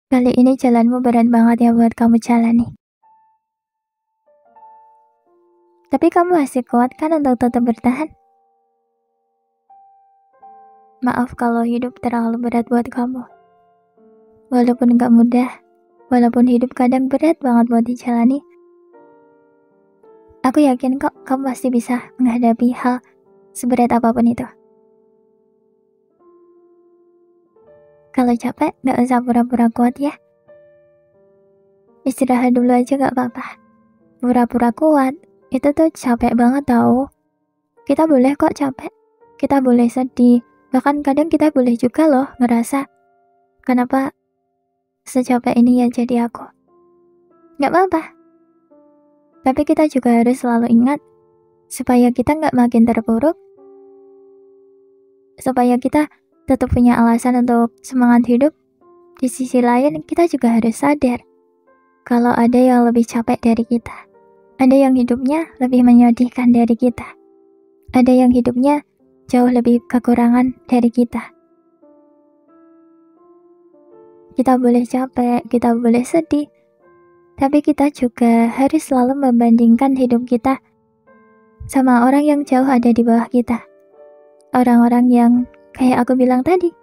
Kali ini jalanmu berat banget ya buat kamu jalani. Tapi kamu masih kuat kan untuk tetap bertahan? Maaf kalau hidup terlalu berat buat kamu. Walaupun gak mudah, walaupun hidup kadang berat banget buat dijalani, aku yakin kok kamu pasti bisa menghadapi hal seberat apapun itu. Kalau capek, gak usah pura-pura kuat ya. Istirahat dulu aja gak apa-apa. Pura-pura kuat, itu tuh capek banget tau. Kita boleh kok capek, kita boleh sedih, bahkan kadang kita boleh juga loh ngerasa, kenapa secapek ini ya jadi aku. Gak apa-apa. Tapi kita juga harus selalu ingat, supaya kita gak makin terpuruk, supaya kita tetap punya alasan untuk semangat hidup. Di sisi lain, kita juga harus sadar, kalau ada yang lebih capek dari kita. Ada yang hidupnya lebih menyedihkan dari kita. Ada yang hidupnya jauh lebih kekurangan dari kita. Kita boleh capek, kita boleh sedih, tapi kita juga harus selalu membandingkan hidup kita sama orang yang jauh ada di bawah kita. Orang-orang yang kayak aku bilang tadi,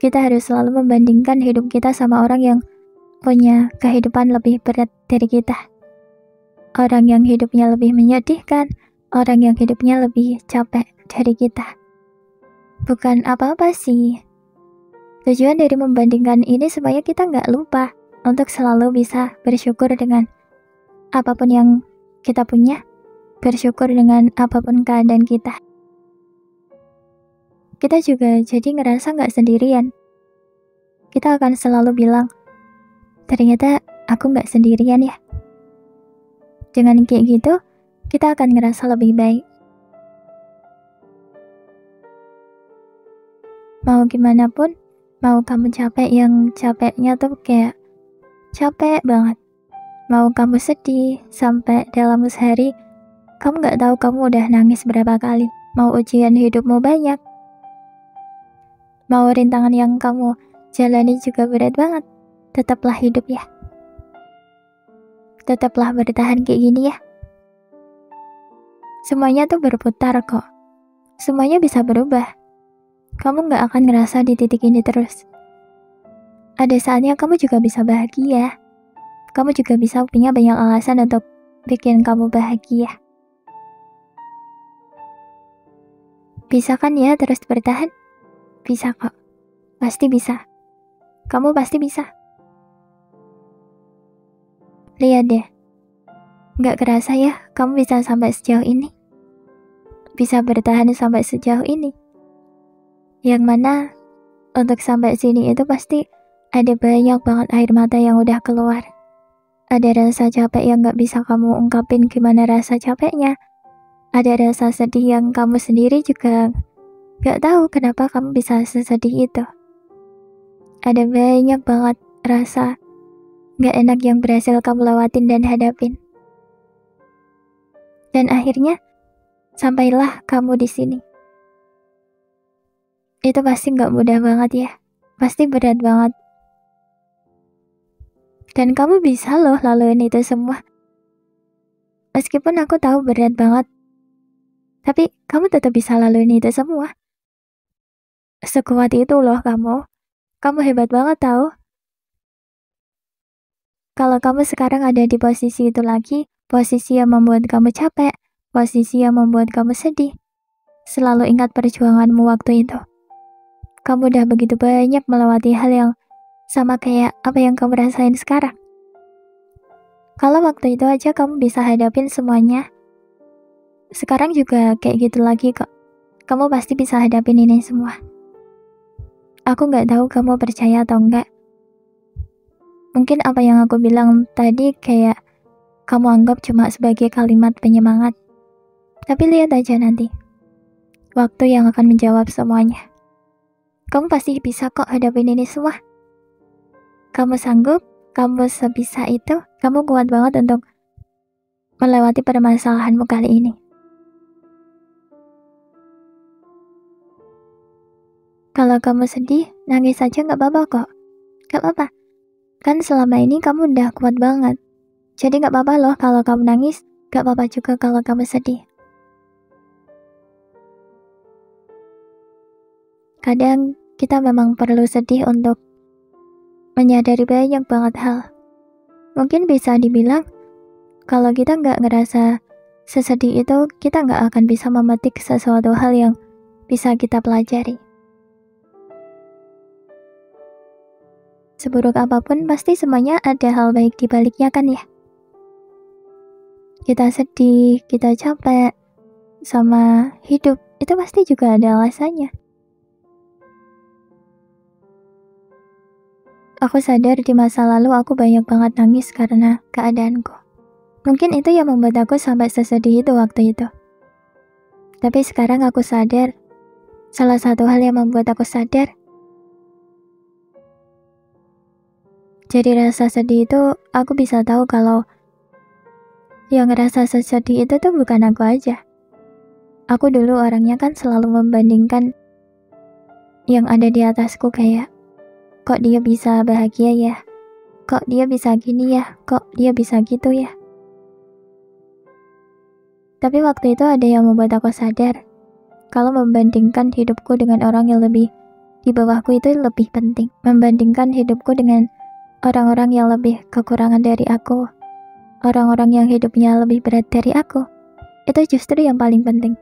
kita harus selalu membandingkan hidup kita sama orang yang punya kehidupan lebih berat dari kita. Orang yang hidupnya lebih menyedihkan, orang yang hidupnya lebih capek dari kita. Bukan apa-apa sih. Tujuan dari membandingkan ini supaya kita nggak lupa untuk selalu bisa bersyukur dengan apapun yang kita punya, bersyukur dengan apapun keadaan kita. Kita juga jadi ngerasa nggak sendirian. Kita akan selalu bilang, ternyata aku nggak sendirian ya. Dengan kayak gitu, kita akan ngerasa lebih baik. Mau gimana pun, mau kamu capek yang capeknya tuh kayak capek banget. Mau kamu sedih sampai dalam sehari, kamu gak tahu kamu udah nangis berapa kali. Mau ujian hidupmu banyak. Mau rintangan yang kamu jalani juga berat banget. Tetaplah hidup ya. Tetaplah bertahan kayak gini ya. Semuanya tuh berputar kok. Semuanya bisa berubah. Kamu gak akan ngerasa di titik ini terus. Ada saatnya kamu juga bisa bahagia. Kamu juga bisa punya banyak alasan untuk bikin kamu bahagia. Bisa kan ya terus bertahan? Bisa kok. Pasti bisa. Kamu pasti bisa. Lihat deh. Gak kerasa ya kamu bisa sampai sejauh ini. Bisa bertahan sampai sejauh ini. Yang mana untuk sampai sini itu pasti ada banyak banget air mata yang udah keluar. Ada rasa capek yang gak bisa kamu ungkapin gimana rasa capeknya. Ada rasa sedih yang kamu sendiri juga gak tahu kenapa kamu bisa sesedih itu. Ada banyak banget rasa gak enak yang berhasil kamu lewatin dan hadapin. Dan akhirnya, sampailah kamu di sini. Itu pasti gak mudah banget ya. Pasti berat banget. Dan kamu bisa loh laluin itu semua. Meskipun aku tahu berat banget. Tapi kamu tetap bisa laluin itu semua. Sekuat itu loh kamu. Kamu hebat banget tahu. Kalau kamu sekarang ada di posisi itu lagi, posisi yang membuat kamu capek, posisi yang membuat kamu sedih, selalu ingat perjuanganmu waktu itu. Kamu udah begitu banyak melewati hal yang sama kayak apa yang kamu rasain sekarang. Kalau waktu itu aja kamu bisa hadapin semuanya, sekarang juga kayak gitu lagi kok. Kamu pasti bisa hadapin ini semua. Aku gak tahu kamu percaya atau enggak. Mungkin apa yang aku bilang tadi kayak kamu anggap cuma sebagai kalimat penyemangat. Tapi lihat aja nanti. Waktu yang akan menjawab semuanya. Kamu pasti bisa kok hadapin ini semua. Kamu sanggup, kamu sebisa itu, kamu kuat banget untuk melewati permasalahanmu kali ini. Kalau kamu sedih, nangis aja gak apa-apa kok. Gak apa-apa. Kan selama ini kamu udah kuat banget. Jadi gak apa-apa loh kalau kamu nangis, gak apa-apa juga kalau kamu sedih. Kadang kita memang perlu sedih untuk menyadari banyak banget hal. Mungkin bisa dibilang, kalau kita gak ngerasa sesedih itu, kita gak akan bisa memetik sesuatu hal yang bisa kita pelajari. Seburuk apapun, pasti semuanya ada hal baik di baliknya kan ya? Kita sedih, kita capek, sama hidup, itu pasti juga ada alasannya. Aku sadar di masa lalu aku banyak banget nangis karena keadaanku. Mungkin itu yang membuat aku sampai sesedih itu waktu itu. Tapi sekarang aku sadar, salah satu hal yang membuat aku sadar, jadi rasa sedih itu aku bisa tahu kalau yang ngerasa sedih itu tuh bukan aku aja. Aku dulu orangnya kan selalu membandingkan yang ada di atasku kayak, kok dia bisa bahagia ya? Kok dia bisa gini ya? Kok dia bisa gitu ya? Tapi waktu itu ada yang membuat aku sadar, kalau membandingkan hidupku dengan orang yang lebih di bawahku itu lebih penting. Membandingkan hidupku dengan orang-orang yang lebih kekurangan dari aku, orang-orang yang hidupnya lebih berat dari aku, itu justru yang paling penting.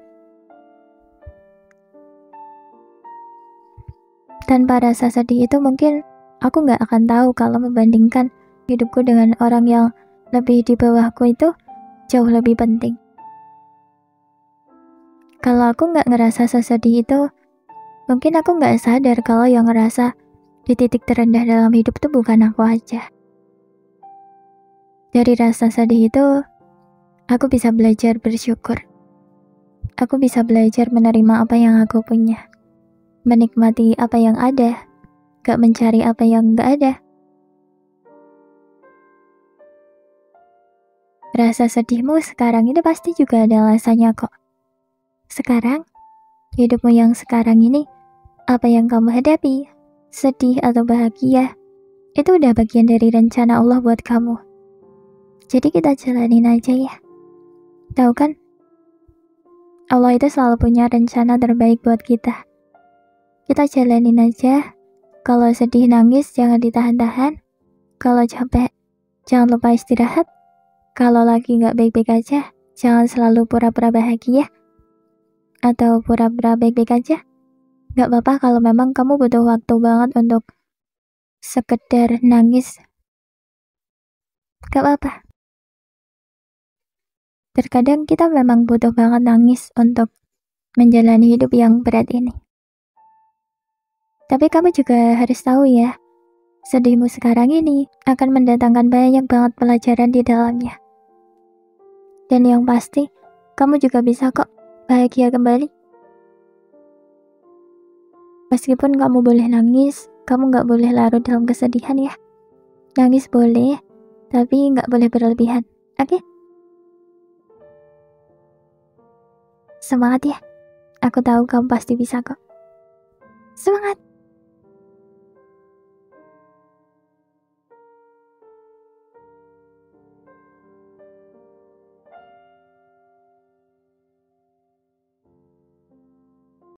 Tanpa rasa sedih itu mungkin aku gak akan tahu kalau membandingkan hidupku dengan orang yang lebih di bawahku itu jauh lebih penting. Kalau aku gak ngerasa sesedih itu, mungkin aku gak sadar kalau yang ngerasa di titik terendah dalam hidup itu bukan aku aja. Dari rasa sedih itu, aku bisa belajar bersyukur. Aku bisa belajar menerima apa yang aku punya. Menikmati apa yang ada, gak mencari apa yang gak ada. Rasa sedihmu sekarang ini pasti juga ada alasannya kok. Sekarang, hidupmu yang sekarang ini, apa yang kamu hadapi, sedih atau bahagia, itu udah bagian dari rencana Allah buat kamu. Jadi kita jalanin aja ya. Tahu kan? Allah itu selalu punya rencana terbaik buat kita. Kita jalanin aja. Kalau sedih nangis jangan ditahan-tahan. Kalau capek jangan lupa istirahat. Kalau lagi gak baik-baik aja, jangan selalu pura-pura bahagia. Atau pura-pura baik-baik aja. Gak apa-apa kalau memang kamu butuh waktu banget untuk sekedar nangis. Gak apa-apa. Terkadang kita memang butuh banget nangis untuk menjalani hidup yang berat ini. Tapi kamu juga harus tahu ya, sedihmu sekarang ini akan mendatangkan banyak banget pelajaran di dalamnya. Dan yang pasti, kamu juga bisa kok bahagia kembali. Meskipun kamu boleh nangis, kamu gak boleh larut dalam kesedihan ya. Nangis boleh, tapi gak boleh berlebihan, oke? Semangat ya, aku tahu kamu pasti bisa kok. Semangat!